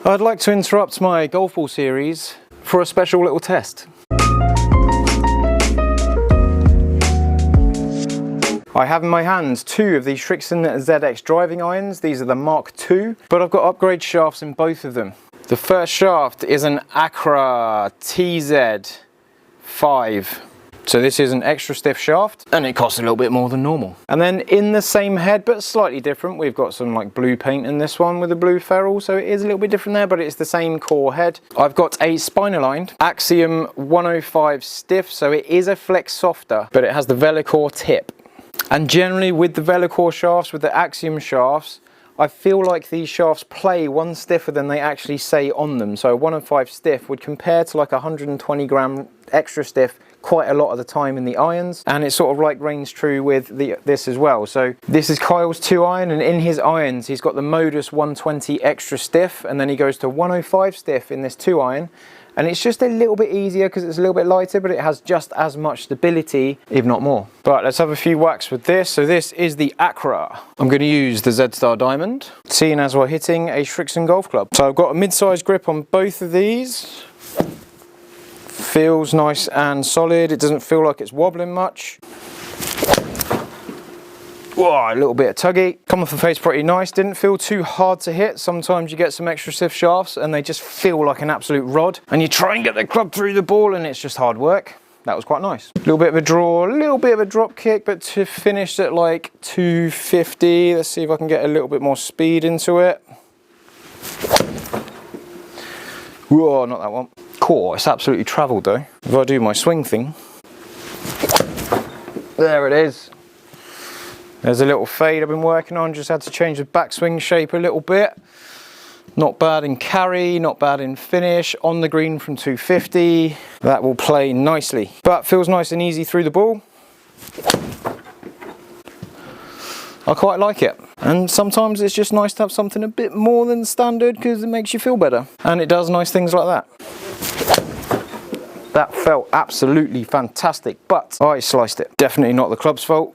I'd like to interrupt my golf ball series for a special little test. I have in my hands two of the Srixon ZX driving irons. These are the Mark II, but I've got upgrade shafts in both of them. The first shaft is an Acra TZ5. So this is an extra stiff shaft and it costs a little bit more than normal. And then in the same head but slightly different, we've got some like blue paint in this one with a blue ferrule, so it is a little bit different there, but it's the same core head. I've got a spine aligned Axiom 105 stiff, so it is a flex softer, but it has the Velocore tip. And generally with the Velocore shafts, with the Axiom shafts, I feel like these shafts play one stiffer than they actually say on them. So a 105 stiff would compare to like 120 gram extra stiff quite a lot of the time in the irons, and it sort of like reigns true with this as well. So this is Kyle's 2 iron, and in his irons he's got the Modus 120 extra stiff, and then he goes to 105 stiff in this 2 iron. And it's just a little bit easier because it's a little bit lighter, but it has just as much stability, if not more. But let's have a few whacks with this. So this is the Acra. I'm going to use the Z-Star Diamond, seeing as we're hitting a Srixon golf club. So I've got a mid-sized grip on both of these. Feels nice and solid. It doesn't feel like it's wobbling much. Whoa, a little bit of tuggy. Come off the face pretty nice. Didn't feel too hard to hit. Sometimes you get some extra stiff shafts and they just feel like an absolute rod. And you try and get the club through the ball and it's just hard work. That was quite nice. A little bit of a draw, a little bit of a drop kick, but to finish at like 250. Let's see if I can get a little bit more speed into it. Whoa, not that one. Cool, it's absolutely travelled though. If I do my swing thing. There it is. There's a little fade I've been working on, just had to change the backswing shape a little bit. Not bad in carry, not bad in finish, on the green from 250. That will play nicely, but feels nice and easy through the ball. I quite like it. And sometimes it's just nice to have something a bit more than standard because it makes you feel better. And it does nice things like that. That felt absolutely fantastic, but I sliced it. Definitely not the club's fault.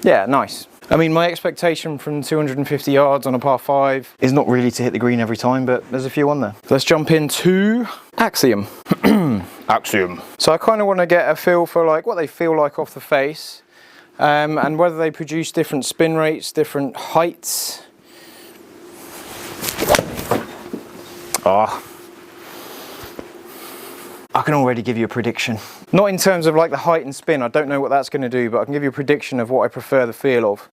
Yeah, nice. I mean, my expectation from 250 yards on a par 5 is not really to hit the green every time, but there's a few on there. Let's jump into Axiom. Axiom. So I kind of want to get a feel for like what they feel like off the face, and whether they produce different spin rates, different heights. I can already give you a prediction. Not in terms of like the height and spin, I don't know what that's going to do, but I can give you a prediction of what I prefer the feel of.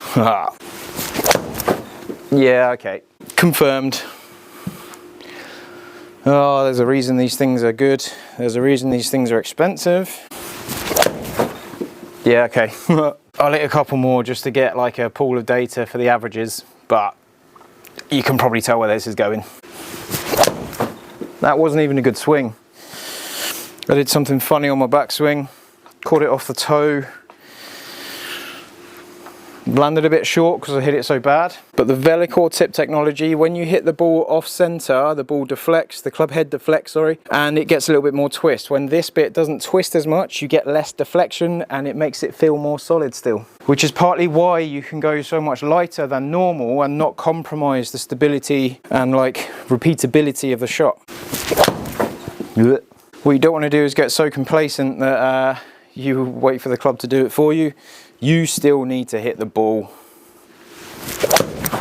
Yeah, okay. Confirmed. Oh, there's a reason these things are good. There's a reason these things are expensive. Yeah, okay. I'll hit a couple more just to get like a pool of data for the averages, but you can probably tell where this is going. That wasn't even a good swing. I did something funny on my backswing, caught it off the toe, landed a bit short because I hit it so bad. But the Velocore tip technology, when you hit the ball off center, the ball deflects, the club head deflects, sorry, and it gets a little bit more twist. When this bit doesn't twist as much, you get less deflection and it makes it feel more solid still. Which is partly why you can go so much lighter than normal and not compromise the stability and like repeatability of the shot. What you don't want to do is get so complacent that you wait for the club to do it for you. You still need to hit the ball.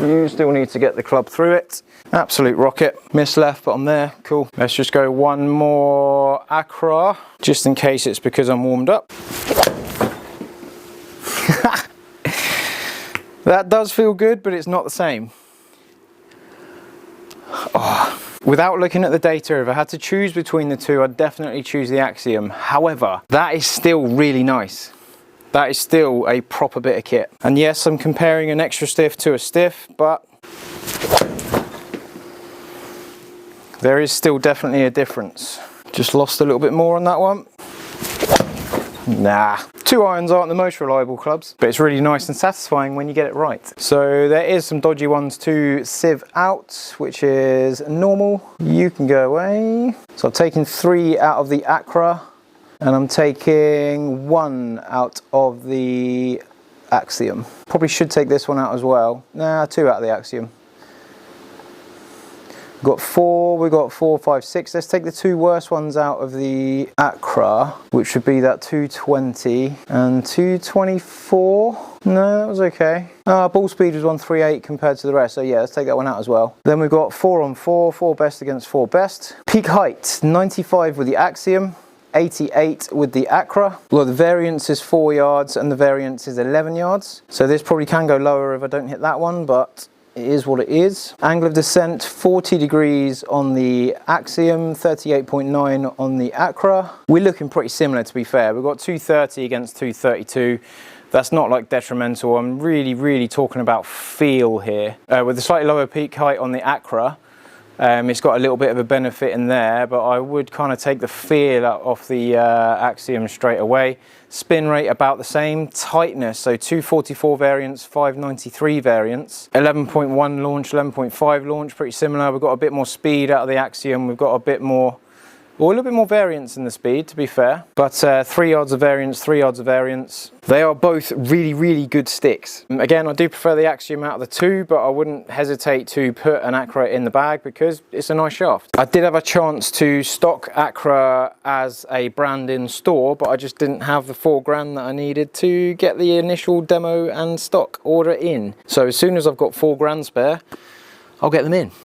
You still need to get the club through it. Absolute rocket. Miss left, but I'm there. Cool. Let's just go one more Acra, just in case it's because I'm warmed up. That does feel good, but it's not the same. Oh. Without looking at the data, if I had to choose between the two, I'd definitely choose the Axiom. However, that is still really nice. That is still a proper bit of kit. And yes, I'm comparing an extra stiff to a stiff, but there is still definitely a difference. Just lost a little bit more on that one. Nah. 2 irons aren't the most reliable clubs, but it's really nice and satisfying when you get it right. So there is some dodgy ones to sieve out, which is normal. You can go away. So I've taken 3 out of the Acra, and I'm taking 1 out of the Axiom. Probably should take this one out as well. Nah, 2 out of the Axiom. We've got 4, 5, 6. Let's take the two worst ones out of the ACCRA, which would be that 220 and 224. No, that was okay. Ball speed was 138 compared to the rest, so yeah, let's take that one out as well. Then we've got 4 on 4, 4 best against 4 best. Peak height, 95 with the Axiom, 88 with the Acra. Well, the variance is 4 yards and the variance is 11 yards. So this probably can go lower if I don't hit that one, but it is what it is. Angle of descent, 40 degrees on the Axiom, 38.9 on the Acra. We're looking pretty similar, to be fair. We've got 230 against 232. That's not like detrimental. I'm really talking about feel here. With a slightly lower peak height on the Acra, it's got a little bit of a benefit in there, but I would kind of take the feel off the Axiom straight away. Spin rate about the same. Tightness, so 244 variance, 593 variance. 11.1 launch, 11.5 launch, pretty similar. We've got a bit more speed out of the Axiom. We've got a bit more, well, a little bit more variance in the speed, to be fair. But 3 yards of variance, 3 yards of variance. They are both really good sticks. Again, I do prefer the Axiom out of the two, but I wouldn't hesitate to put an Acra in the bag because it's a nice shaft. I did have a chance to stock Acra as a brand in store, but I just didn't have the $4 that I needed to get the initial demo and stock order in. So as soon as I've got $4 spare, I'll get them in.